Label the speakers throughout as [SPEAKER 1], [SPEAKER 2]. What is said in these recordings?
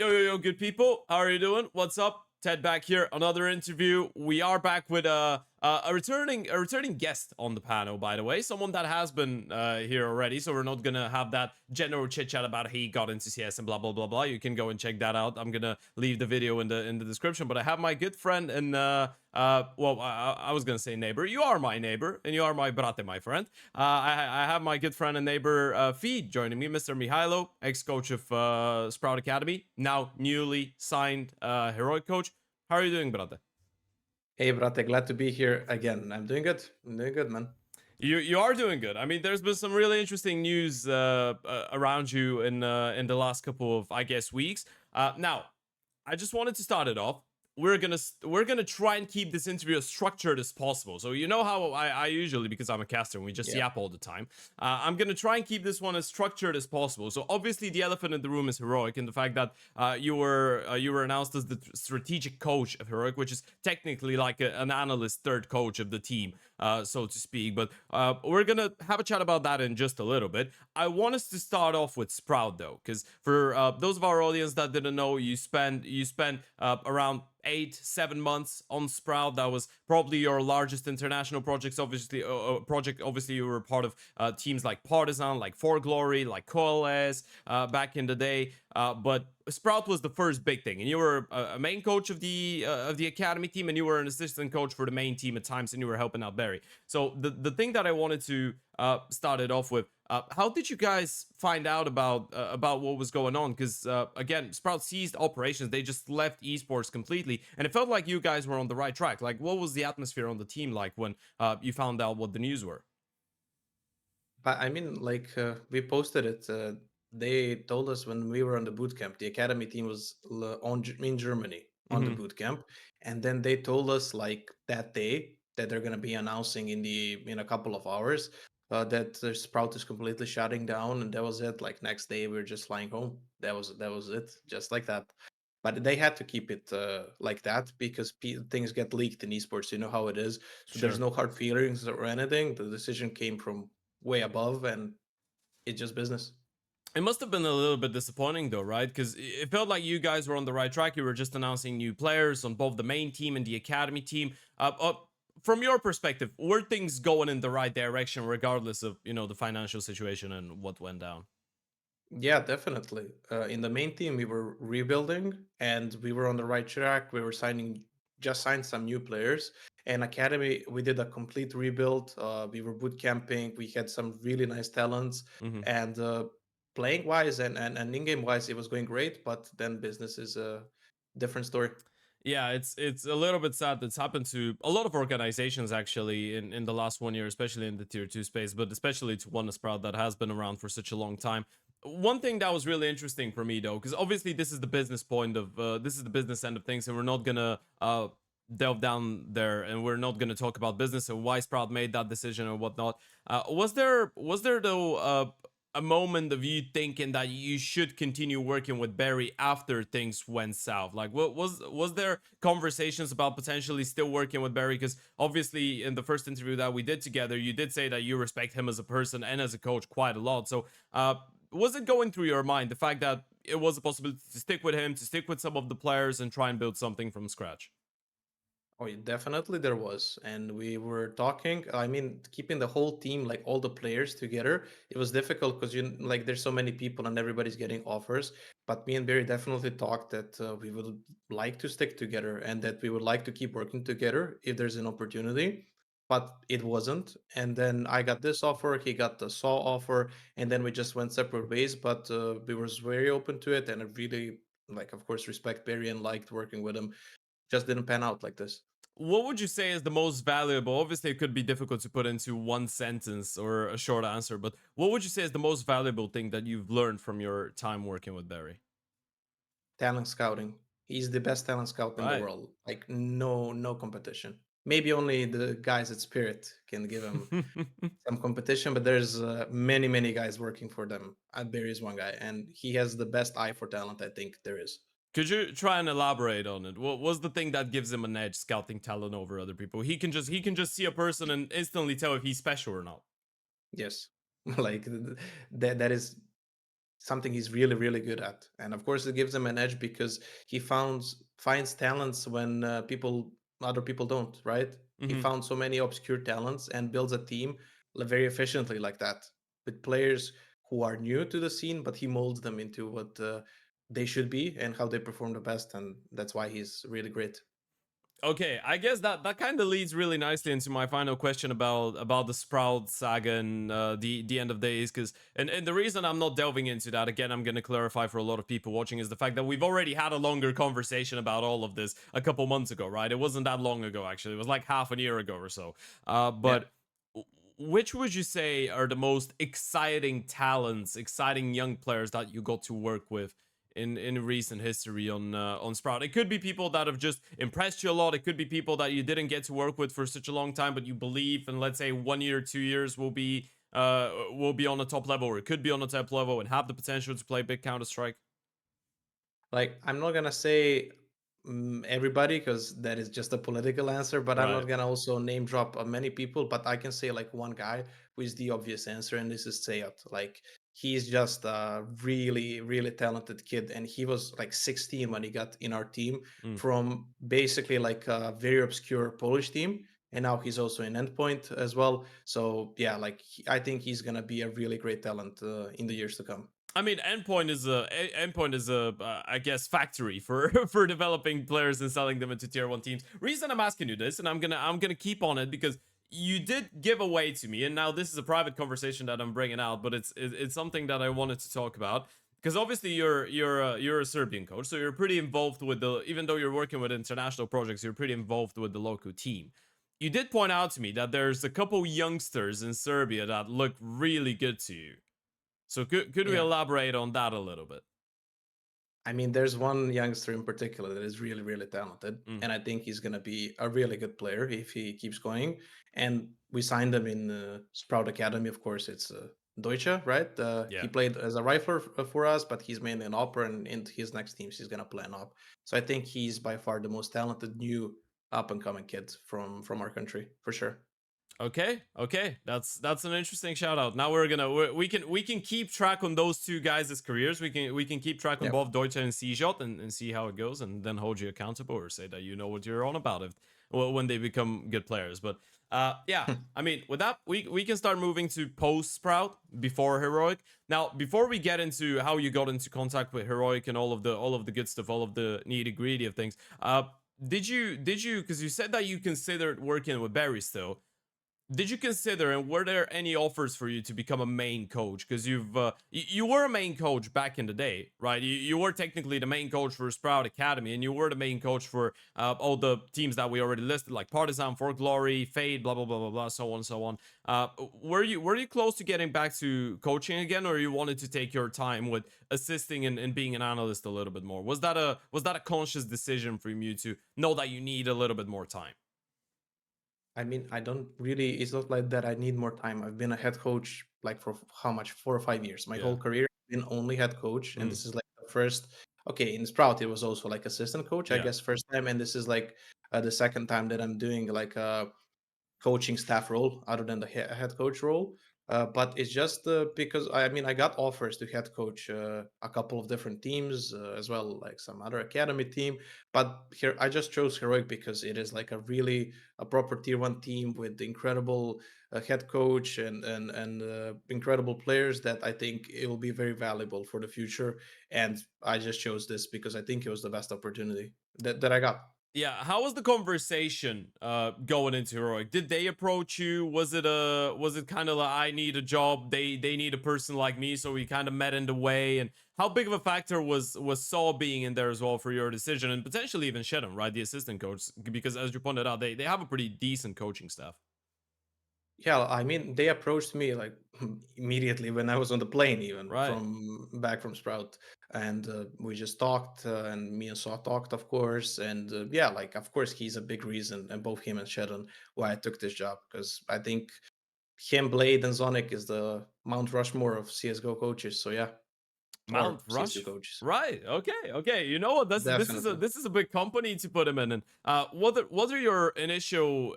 [SPEAKER 1] Yo, good people. How are you doing? What's up? Ted back here. Another interview. We are back with a returning guest on the panel. By the way, someone that has been here already. So we're not gonna have that general chit chat about how he got into CS and blah blah blah blah. You can go and check that out. I'm gonna leave the video in the description. But I have my good friend and well, I was gonna say neighbor. You are my neighbor, and you are my brate, my friend. I have my good friend and neighbor Feed joining me, Mr. Mihajlo, ex-coach of Sprout Academy, now newly signed heroic coach. How are you doing, brate?
[SPEAKER 2] Hey, brate, glad to be here again. I'm doing good. I'm doing good, man.
[SPEAKER 1] You are doing good. I mean, there's been some really interesting news around you in the last couple of, I guess, weeks. Now, I just wanted to start it off. We're gonna try and keep this interview as structured as possible. So you know how I usually, because I'm a caster and we just
[SPEAKER 2] Yeah.
[SPEAKER 1] yap all the time. I'm gonna try and keep this one as structured as possible. So obviously the elephant in the room is heroic, and the fact that you were announced as the strategic coach of heroic, which is technically like an analyst third coach of the team, so to speak. But we're gonna have a chat about that in just a little bit. I want us to start off with Sprout though, because for those of our audience that didn't know, you spent around 8-7 months on Sprout. That was probably your largest international projects. Obviously you were part of teams like Partizan, like For Glory, like Coalesce back in the day. But Sprout was the first big thing, and you were a main coach of the academy team, and you were an assistant coach for the main team at times, and you were helping out Barry. So the thing that I wanted to start it off with, how did you guys find out about what was going on? Because again, Sprout ceased operations; they just left esports completely, and it felt like you guys were on the right track. Like, what was the atmosphere on the team like when you found out what the news were?
[SPEAKER 2] But I mean, we posted it. They told us when we were on the boot camp, the academy team was in Germany on the
[SPEAKER 1] Mm-hmm.
[SPEAKER 2] boot camp, and then they told us like that day that they're gonna be announcing in a couple of hours that the Sprout is completely shutting down, and that was it. Like next day, we were just flying home. That was it, just like that. But they had to keep it like that because things get leaked in esports. You know how it is. So there's
[SPEAKER 1] Sure.
[SPEAKER 2] no hard feelings or anything. The decision came from way above, and it's just business.
[SPEAKER 1] It must have been a little bit disappointing though, right? Because it felt like you guys were on the right track. You were just announcing new players on both the main team and the academy team. From your perspective, were things going in the right direction, regardless of the financial situation and what went down?
[SPEAKER 2] Yeah, definitely. In the main team, we were rebuilding, and we were on the right track. We were just signed some new players. And academy, we did a complete rebuild. We were boot camping. We had some really nice talents,
[SPEAKER 1] Hmm.
[SPEAKER 2] and playing wise and in game wise, it was going great. But then business is a different story.
[SPEAKER 1] Yeah, it's a little bit sad. That's happened to a lot of organizations actually in the last 1 year, especially in the tier two space, but especially to one Sprout that has been around for such a long time. One thing that was really interesting for me though, because obviously this is the business point of this is the business end of things, and we're not gonna delve down there, and we're not gonna talk about business and why Sprout made that decision or whatnot. Was there though a moment of you thinking that you should continue working with Barry after things went south? Like, what was there conversations about potentially still working with Barry? Because obviously, in the first interview that we did together, you did say that you respect him as a person and as a coach quite a lot. So, was it going through your mind the fact that it was a possibility to stick with him, to stick with some of the players, and try and build something from scratch?
[SPEAKER 2] Oh, definitely there was. And we were talking. I mean, keeping the whole team, like all the players together, it was difficult because like there's so many people and everybody's getting offers. But me and Barry definitely talked that we would like to stick together and that we would like to keep working together if there's an opportunity. But it wasn't. And then I got this offer, he got the Saw offer, and then we just went separate ways. But we was very open to it, and I really, like, of course, respect Barry and liked working with him. Just didn't pan out like this.
[SPEAKER 1] What would you say is the most valuable? Obviously, it could be difficult to put into one sentence or a short answer, but what would you say is the most valuable thing that you've learned from your time working with Barry?
[SPEAKER 2] Talent scouting. He's the best talent scout in the
[SPEAKER 1] Right.
[SPEAKER 2] world. Like no competition. Maybe only the guys at Spirit can give him some competition, but there's many guys working for them. Barry is one guy, and he has the best eye for talent I think there is.
[SPEAKER 1] Could you try and elaborate on it? What was the thing that gives him an edge scouting talent over other people? He can just see a person and instantly tell if he's special or not.
[SPEAKER 2] Yes, like that is. something he's really really good at, and of course it gives him an edge because he finds talents when other people don't, right? He
[SPEAKER 1] Hmm.
[SPEAKER 2] found so many obscure talents and builds a team very efficiently like that, with players who are new to the scene, but he molds them into what they should be and how they perform the best, and that's why he's really great.
[SPEAKER 1] Okay, I guess that kind of leads really nicely into my final question about the Sprout saga and the end of days. Because and the reason I'm not delving into that again, I'm gonna clarify for a lot of people watching, is the fact that we've already had a longer conversation about all of this a couple months ago, right? It wasn't that long ago actually. It was like half a year ago or so.
[SPEAKER 2] Yeah.
[SPEAKER 1] But which would you say are the most exciting talents, exciting young players that you got to work with in recent history on Sprout? It could be people that have just impressed you a lot. It could be people that you didn't get to work with for such a long time, but you believe in, let's say, 1 year, 2 years will be on the top level, or it could be on the top level and have the potential to play big Counter Strike.
[SPEAKER 2] Like, I'm not gonna say everybody because that is just a political answer, but I'm
[SPEAKER 1] Right.
[SPEAKER 2] not gonna also name drop many people. But I can say like one guy who is the obvious answer, and this is Seyat. Like, he's just a really, really talented kid, and he was like 16 when he got in our team
[SPEAKER 1] Mm.
[SPEAKER 2] from basically like a very obscure Polish team. And now he's also in Endpoint as well. So yeah, like I think he's gonna be a really great talent in the years to come.
[SPEAKER 1] I mean, Endpoint is a I guess factory for for developing players and selling them into tier one teams. Reason I'm asking you this, and I'm gonna keep on it because you did give away to me, and now this is a private conversation that I'm bringing out, but it's something that I wanted to talk about because obviously you're a Serbian coach, so you're pretty involved with the, even though you're working with international projects, you're pretty involved with the local team. You did point out to me that there's a couple youngsters in Serbia that look really good to you. So could we
[SPEAKER 2] Yeah.
[SPEAKER 1] elaborate on that a little bit?
[SPEAKER 2] I mean, there's one youngster in particular that is really, really talented,
[SPEAKER 1] Mm,
[SPEAKER 2] and I think he's going to be a really good player if he keeps going. And we signed him in Sprout Academy. Of course, it's Deutsche, right? He
[SPEAKER 1] yeah.
[SPEAKER 2] played as a rifler for us, but he's mainly an opera, and in his next teams, he's going to play an op. So I think he's by far the most talented new up and coming kid from our country for sure.
[SPEAKER 1] Okay, okay, that's an interesting shout out. Now we can keep track on those two guys' careers. We can keep track on
[SPEAKER 2] Yeah.
[SPEAKER 1] both Deutsche and Seashot and see how it goes, and then hold you accountable or say that you know what you're on about if well, when they become good players. But yeah, I mean, with that, we can start moving to post Sprout before Heroic. Now, before we get into how you got into contact with Heroic and all of the good stuff, all of the nitty gritty of things, did you because you said that you considered working with Barry still, did you consider, and were there any offers for you to become a main coach? Because you were a main coach back in the day, right? You were technically the main coach for Sprout Academy, and you were the main coach for all the teams that we already listed, like Partizan, For Glory, Fade, blah blah blah blah blah, so on and so on. Were you close to getting back to coaching again, or you wanted to take your time with assisting and being an analyst a little bit more? Was that a conscious decision from you to know that you need a little bit more time?
[SPEAKER 2] I mean, I don't really, it's not like that I need more time. I've been a head coach like for how much, 4 or 5 years. My
[SPEAKER 1] Yeah.
[SPEAKER 2] whole career, I've been only head coach. And
[SPEAKER 1] Mm,
[SPEAKER 2] this is like the first, okay, in Sprout, it was also like assistant coach, I
[SPEAKER 1] yeah.
[SPEAKER 2] guess, first time. And this is like the second time that I'm doing like coaching staff role other than the head coach role. But it's just because I mean I got offers to head coach a couple of different teams as well, like some other academy team. But here I just chose Heroic because it is like a really a proper tier one team with incredible head coach and incredible players that I think it will be very valuable for the future. And I just chose this because I think it was the best opportunity that I got.
[SPEAKER 1] Yeah, how was the conversation going into Heroic? Did they approach you? Was it kind of like, I need a job, they need a person like me, so we kind of met in the way? And how big of a factor was Saul being in there as well for your decision, and potentially even Shedham, right, the assistant coach? Because as you pointed out, they have a pretty decent coaching staff.
[SPEAKER 2] Yeah, I mean, they approached me like immediately when I was on the plane, even
[SPEAKER 1] Right.
[SPEAKER 2] from back from Sprout, and we just talked, and me and Saw talked, of course, and yeah, like of course he's a big reason, and both him and Shadon why I took this job because I think him, Blade, and Zonic is the Mount Rushmore of CS:GO coaches. So yeah,
[SPEAKER 1] Mount
[SPEAKER 2] or CS:GO
[SPEAKER 1] Rush.
[SPEAKER 2] coaches,
[SPEAKER 1] Right. Okay. Okay. You know what?
[SPEAKER 2] definitely.
[SPEAKER 1] This is a big company to put him in. And what are your initial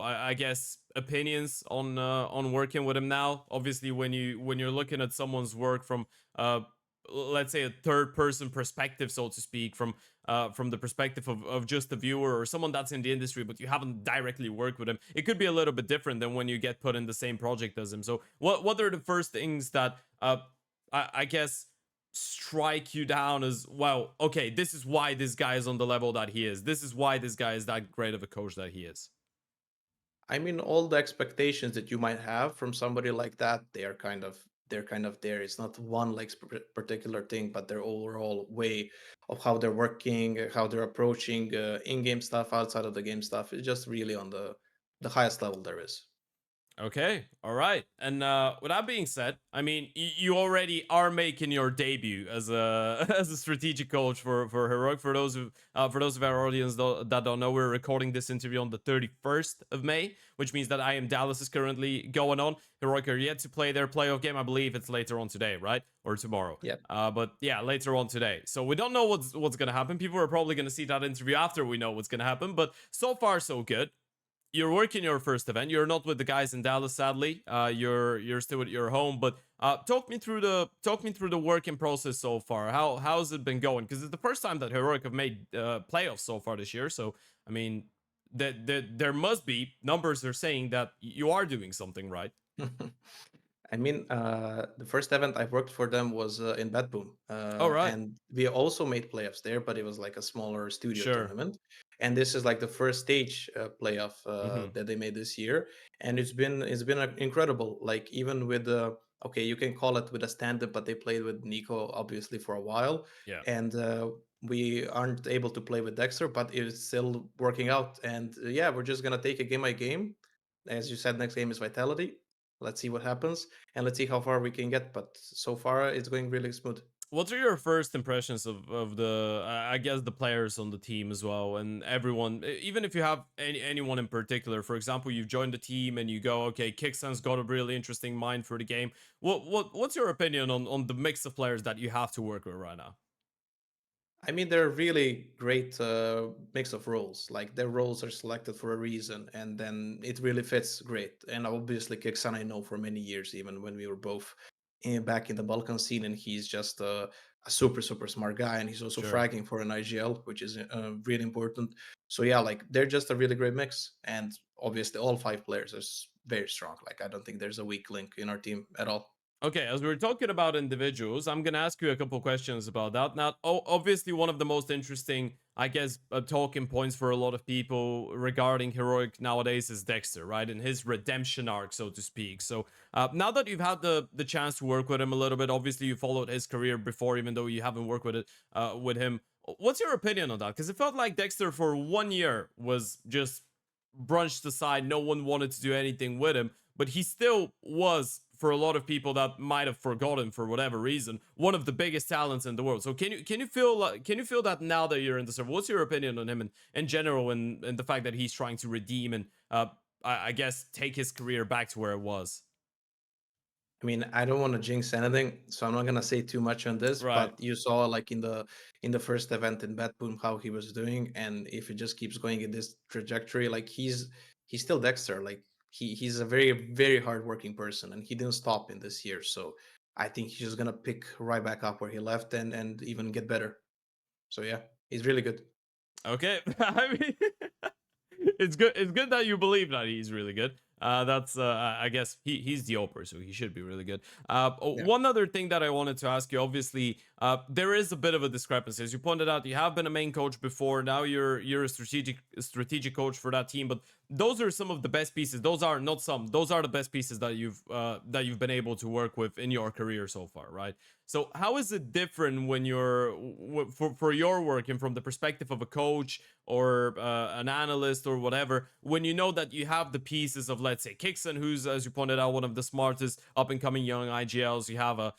[SPEAKER 1] I guess opinions on working with him now? Obviously, when you're looking at someone's work from let's say a third person perspective, so to speak, from the perspective of just the viewer or someone that's in the industry, but you haven't directly worked with him, it could be a little bit different than when you get put in the same project as him. So what are the first things that I guess strike you down as, well, okay, this is why this guy is on the level that he is, this is why this guy is that great of a coach that he is?
[SPEAKER 2] I mean, all the expectations that you might have from somebody like that, they're kind of there. It's not one like particular thing, but their overall way of how they're working, how they're approaching in-game stuff, outside of the game stuff. It's just really on the highest level there is.
[SPEAKER 1] Okay, all right. And with that being said, I mean, you already are making your debut as a as a strategic coach for Heroic. For those of our audience that don't know, we're recording this interview on the 31st of May, which means that IEM Dallas is currently going on. Heroic are yet to play their playoff game. I believe it's later on today, right, or tomorrow.
[SPEAKER 2] Yeah.
[SPEAKER 1] But yeah, later on today. So we don't know what's gonna happen. People are probably gonna see that interview after we know what's gonna happen. But so far, so good. You're working your first event. You're not with the guys in Dallas, sadly. You're still at your home. But talk me through the working process so far. How's it been going? Because it's the first time that Heroic have made playoffs so far this year. So I mean, there must be numbers are saying that you are doing something right.
[SPEAKER 2] I mean, the first event I worked for them was in Batboom,
[SPEAKER 1] All right,
[SPEAKER 2] and we also made playoffs there, but it was like a smaller studio
[SPEAKER 1] sure.
[SPEAKER 2] tournament. And this is like the first stage playoff
[SPEAKER 1] Mm-hmm.
[SPEAKER 2] that they made this year, and it's been incredible. Like even with the okay, you can call it with a stand-up, but they played with Nico obviously for a while,
[SPEAKER 1] Yeah.
[SPEAKER 2] and we aren't able to play with Dexter, but it's still working out. And yeah, we're just gonna take it game by game. As you said, next game is Vitality. Let's see what happens and let's see how far we can get. But so far, it's going really smooth.
[SPEAKER 1] What are your first impressions of the I guess the players on the team as well, and everyone, even if you have anyone in particular? For example, you've joined the team and you go, okay, kyxsan's got a really interesting mind for the game. What's your opinion on the mix of players that you have to work with right now?
[SPEAKER 2] I mean, they're really great mix of roles. Like their roles are selected for a reason, and then it really fits great. And obviously, Kixan I know for many years, even when we were both back in the Balkan scene, and he's just a super smart guy, and he's also
[SPEAKER 1] Sure.
[SPEAKER 2] fragging for an IGL, which is really important. So yeah, like they're just a really great mix, and obviously all five players are very strong. Like I don't think there's a weak link in our team at all.
[SPEAKER 1] Okay, as we are talking about individuals, I'm gonna ask you a couple questions about that. Now, obviously, one of the most interesting, I guess, talking points for a lot of people regarding Heroic nowadays is Degster, right, and his redemption arc, so to speak. So, now that you've had the chance to work with him a little bit, obviously you followed his career before, even though you haven't worked with him. What's your opinion on that? Because it felt like Degster for 1 year was just brunched aside. No one wanted to do anything with him, but he still was, for a lot of people that might have forgotten for whatever reason, one of the biggest talents in the world. So can you feel that now that you're in the server? What's your opinion on him and in general, and the fact that he's trying to redeem and I guess take his career back to where it was?
[SPEAKER 2] I mean, I don't want to jinx anything, so I'm not gonna say too much on this.
[SPEAKER 1] Right.
[SPEAKER 2] But you saw like in the first event in Batboom how he was doing, and if it just keeps going in this trajectory, like he's still Dexter. Like he's a very hardworking person, and he didn't stop in this year. So I think he's just gonna pick right back up where he left and even get better. So yeah, he's really good.
[SPEAKER 1] Okay. I mean, it's good. It's good that you believe that he's really good. That's I guess he's the Oper, so he should be really good.
[SPEAKER 2] Yeah.
[SPEAKER 1] One other thing that I wanted to ask you, obviously, there is a bit of a discrepancy. As you pointed out, you have been a main coach before. Now you're a strategic coach for that team. But those are some of the best pieces. Those are not some. Those are the best pieces that you've been able to work with in your career so far, right? So how is it different when for your work and from the perspective of a coach or an analyst or whatever, when you know that you have the pieces of, let's say, kyxsan, who's, as you pointed out, one of the smartest up and coming young IGLs. You have a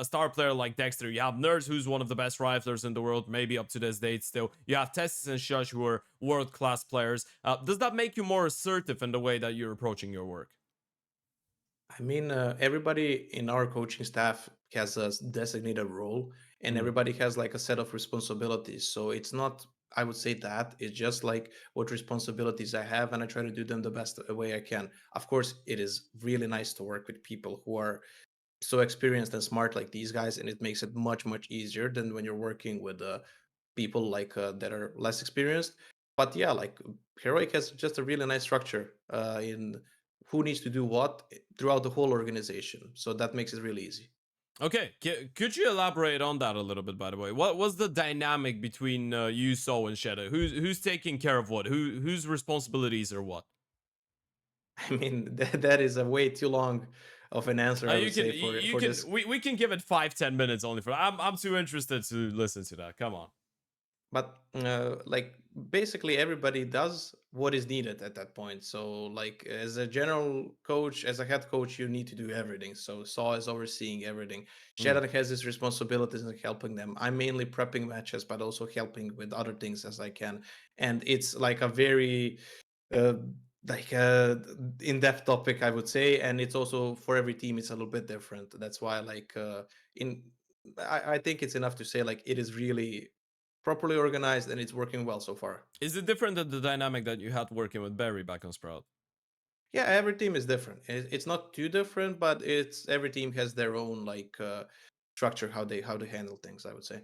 [SPEAKER 1] star player like Degster. You have Nerds, who's one of the best riflers in the world, maybe up to this date still. You have Testis and Shush, who are world class players. Does that make you more assertive in the way that you're approaching your work?
[SPEAKER 2] I mean, everybody in our coaching staff has a designated role, and
[SPEAKER 1] Mm,
[SPEAKER 2] everybody has like a set of responsibilities. So it's not, I would say that it's just like what responsibilities I have, and I try to do them the best way I can. Of course, it is really nice to work with people who are so experienced and smart like these guys, and it makes it much easier than when you're working with people like that are less experienced. But yeah, like Heroic has just a really nice structure in who needs to do what throughout the whole organization, so that makes it really easy.
[SPEAKER 1] Okay, could you elaborate on that a little bit? By the way, what was the dynamic between you, So, and Shadow? Who's taking care of what? Whose responsibilities are what?
[SPEAKER 2] I mean, that is a way too long of an answer, I
[SPEAKER 1] You
[SPEAKER 2] would
[SPEAKER 1] can
[SPEAKER 2] say,
[SPEAKER 1] you
[SPEAKER 2] for
[SPEAKER 1] can
[SPEAKER 2] this.
[SPEAKER 1] we can give it 5-10 minutes only for. I'm too interested to listen to that. Come on.
[SPEAKER 2] But like basically everybody does what is needed at that point. So like as a general coach, as a head coach, you need to do everything. So Saw is overseeing everything.
[SPEAKER 1] Mm.
[SPEAKER 2] Shadow has his responsibilities in helping them. I'm mainly prepping matches, but also helping with other things as I can. And it's like a very uh, like in-depth topic, I would say, and it's also for every team it's a little bit different. That's why like in I think it's enough to say like it is really properly organized and it's working well so far.
[SPEAKER 1] Is it different than the dynamic that you had working with Barry back on Sprout?
[SPEAKER 2] Yeah, every team is different. It's not too different, but it's every team has their own like structure how they handle things, I would say.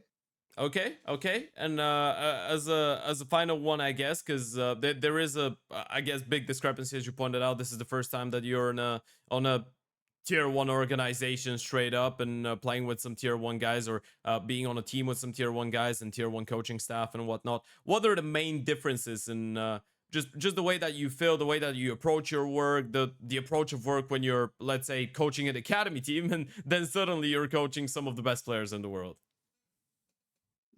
[SPEAKER 1] Okay, okay. And as a final one, I guess, because there is a I guess big discrepancy as you pointed out. This is the first time that you're in a on a tier one organization straight up and playing with some tier one guys or being on a team with some tier one guys and tier one coaching staff and whatnot. What are the main differences in just the way that you feel, the way that you approach your work, the approach of work when you're, let's say, coaching an academy team and then suddenly you're coaching some of the best players in the world?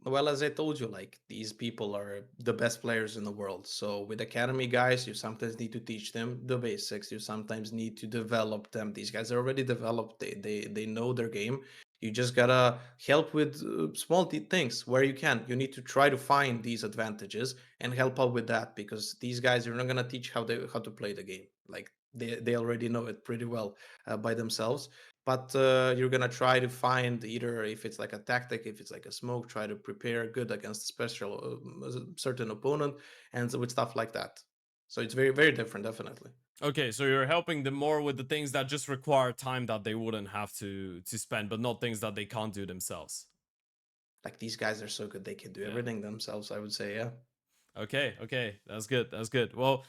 [SPEAKER 2] Well, as I told you, like these people are the best players in the world. So with academy guys, you sometimes need to teach them the basics. You sometimes need to develop them. These guys are already developed. They know their game. You just gotta help with things where you can. You need to try to find these advantages and help out with that because these guys are not gonna teach how to play the game. Like they already know it pretty well by themselves, but you're gonna try to find either if it's like a tactic, if it's like a smoke, try to prepare good against a special certain opponent, and so with stuff like that. So it's very different, definitely.
[SPEAKER 1] Okay, so you're helping them more with the things that just require time that they wouldn't have to spend, but not things that they can't do themselves.
[SPEAKER 2] Like these guys are so good, they can do
[SPEAKER 1] Yeah.
[SPEAKER 2] everything themselves, I would say. Yeah.
[SPEAKER 1] Okay, okay, that's good. That's good. Well,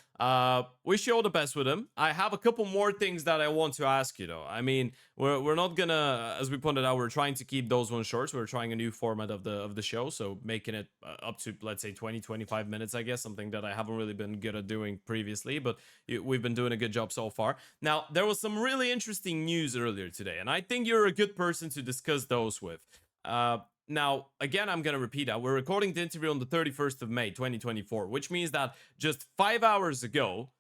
[SPEAKER 1] wish you all the best with him. I have a couple more things that I want to ask you, though. I mean, we're not gonna, as we pointed out, we're trying to keep those ones short. So we're trying a new format of the show, so making it up to, let's say, 20-25 minutes. I guess something that I haven't really been good at doing previously, but we've been doing a good job so far. Now, there was some really interesting news earlier today, and I think you're a good person to discuss those with. Uh, Now, again, I'm going to repeat that. We're recording the interview on the 31st of May, 2024, which means that just 5 hours ago,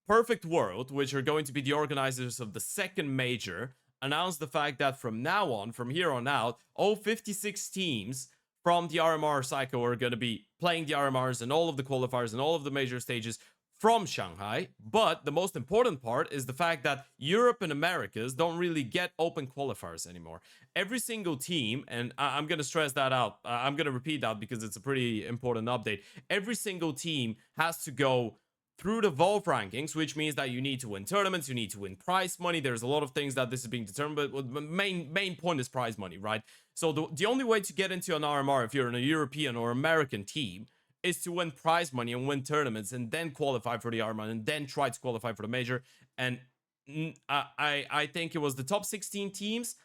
[SPEAKER 1] Perfect World, which are going to be the organizers of the second major, announced the fact that from now on, from here on out, all 56 teams from the RMR cycle are going to be playing the RMRs and all of the qualifiers and all of the major stages from Shanghai. But the most important part is the fact that Europe and Americas don't really get open qualifiers anymore. Every single team, and I'm going to stress that out, I'm going to repeat that because it's a pretty important update. Every single team has to go through the Valve rankings, which means that you need to win tournaments, you need to win prize money. There's a lot of things that this is being determined, but the main point is prize money, right? So the only way to get into an RMR if you're in a European or American team is to win prize money and win tournaments and then qualify for the RMR and then try to qualify for the major. And I think it was the top 16 teams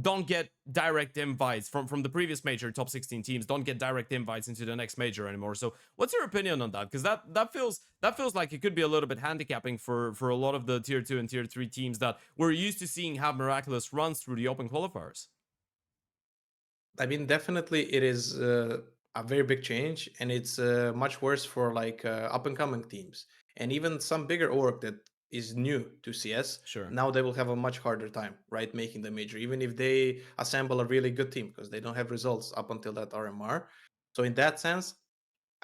[SPEAKER 1] don't get direct invites from the previous major. Top 16 teams don't get direct invites into the next major anymore. So what's your opinion on that? Because that feels like it could be a little bit handicapping for a lot of the tier 2 and tier 3 teams that we're used to seeing have miraculous runs through the open qualifiers.
[SPEAKER 2] I mean, definitely it is a very big change, and it's much worse for like up and coming teams, and even some bigger org that is new to CS.
[SPEAKER 1] Sure.
[SPEAKER 2] Now they will have a much harder time, right, making the major, even if they assemble a really good team because they don't have results up until that RMR. So in that sense,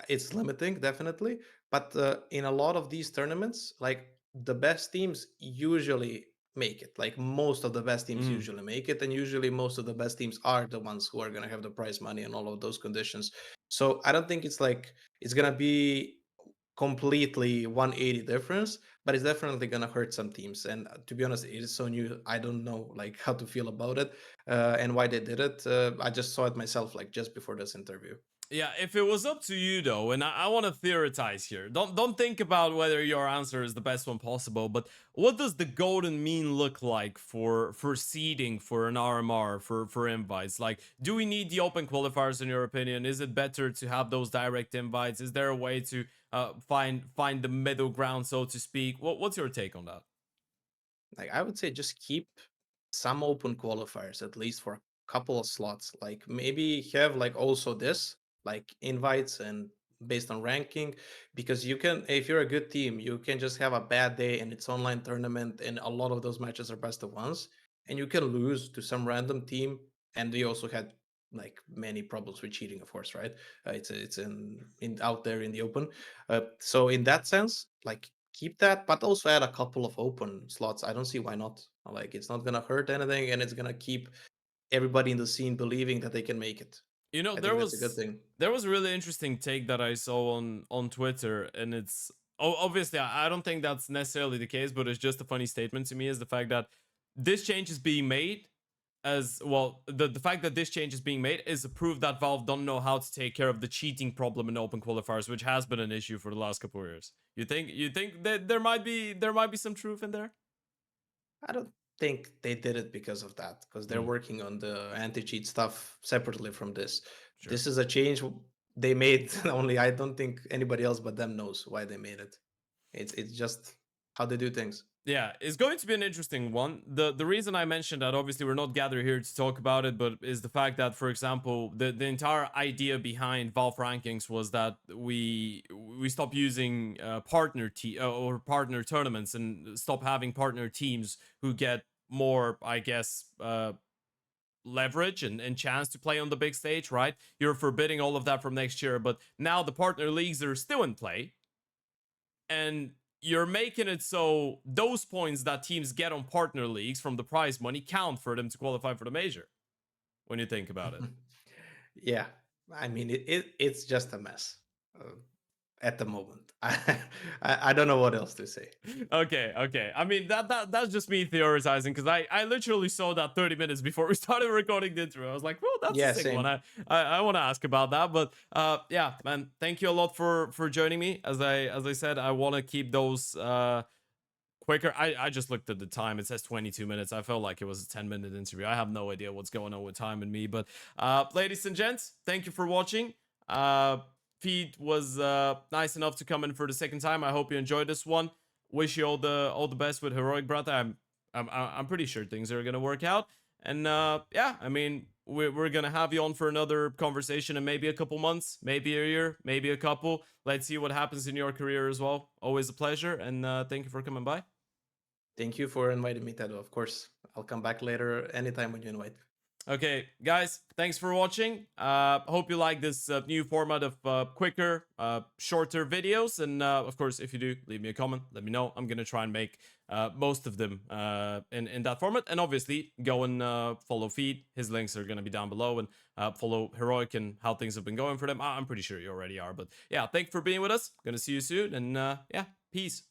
[SPEAKER 2] it's limiting definitely, but in a lot of these tournaments, like the best teams usually make it, like most of the best teams
[SPEAKER 1] Mm.
[SPEAKER 2] usually make it, and usually most of the best teams are the ones who are going to have the prize money and all of those conditions. So I don't think it's like it's going to be completely 180 difference, but it's definitely gonna hurt some teams. And to be honest, it is so new. I don't know like how to feel about it and why they did it. I just saw it myself like just before this interview.
[SPEAKER 1] Yeah, if it was up to you though, and I want to theorize here. Don't think about whether your answer is the best one possible, but what does the golden mean look like for seeding for an RMR for invites? Like, do we need the open qualifiers in your opinion? Is it better to have those direct invites? Is there a way to find the middle ground, so to speak? What's your take on that?
[SPEAKER 2] Like I would say just keep some open qualifiers at least for a couple of slots. Like maybe have like also this like invites and based on ranking, because you can, if you're a good team, you can just have a bad day and it's online tournament and a lot of those matches are best of ones and you can lose to some random team. And we also had like many problems with cheating, of course, right? It's in out there in the open. So in that sense, like keep that, but also add a couple of open slots. I don't see why not. Like it's not gonna hurt anything, and it's gonna keep everybody in the scene believing that they can make it.
[SPEAKER 1] You know,
[SPEAKER 2] I think that's a good thing.
[SPEAKER 1] there was a really interesting take that I saw on Twitter, and it's obviously I don't think that's necessarily the case, but it's just a funny statement to me is the fact that this change is being made as well. The fact that this change is being made is a proof that Valve don't know how to take care of the cheating problem in open qualifiers, which has been an issue for the last couple of years. You think that there might be some truth in there?
[SPEAKER 2] I don't think they did it because of that, because they're
[SPEAKER 1] Mm,
[SPEAKER 2] working on the anti-cheat stuff separately from this.
[SPEAKER 1] sure.
[SPEAKER 2] This is a change they made only. I don't think anybody else but them knows why they made it. It's just how they do things.
[SPEAKER 1] Yeah, it's going to be an interesting one. The reason I mentioned that, obviously we're not gathered here to talk about it, but is the fact that, for example, the entire idea behind Valve rankings was that we stop using or partner tournaments and stop having partner teams who get more, I guess, leverage and chance to play on the big stage, right? You're forbidding all of that from next year, but now the partner leagues are still in play, and you're making it so those points that teams get on partner leagues from the prize money count for them to qualify for the major, when you think about it.
[SPEAKER 2] Yeah, I mean it's just a mess at the moment. I don't know what else to say.
[SPEAKER 1] Okay. I mean that's just me theorizing, because I literally saw that 30 minutes before we started recording the intro. I was like, well, that's a
[SPEAKER 2] Yeah,
[SPEAKER 1] sick one.
[SPEAKER 2] same.
[SPEAKER 1] I want to ask about that, but yeah, man, thank you a lot for joining me. As I said, I want to keep those quicker. I just looked at the time. It says 22 minutes. I felt like it was a 10-minute interview. I have no idea what's going on with time and me. But ladies and gents, thank you for watching. Feed was nice enough to come in for the second time. I hope you enjoyed this one. Wish you all the best with Heroic, brother. I'm pretty sure things are gonna work out. And yeah, I mean, we're gonna have you on for another conversation in maybe a couple months, maybe a year, maybe a couple. Let's see what happens in your career as well. Always a pleasure, and thank you for coming by.
[SPEAKER 2] Thank you for inviting me, Ted. Of course, I'll come back later anytime when you invite.
[SPEAKER 1] Okay, guys, thanks for watching. Hope you like this new format of quicker, shorter videos. And of course, if you do, leave me a comment. Let me know. I'm gonna try and make most of them in that format. And obviously, go and follow Feed. His links are gonna be down below. And follow Heroic and how things have been going for them. I'm pretty sure you already are. But yeah, thank you for being with us. Gonna see you soon. And yeah, peace.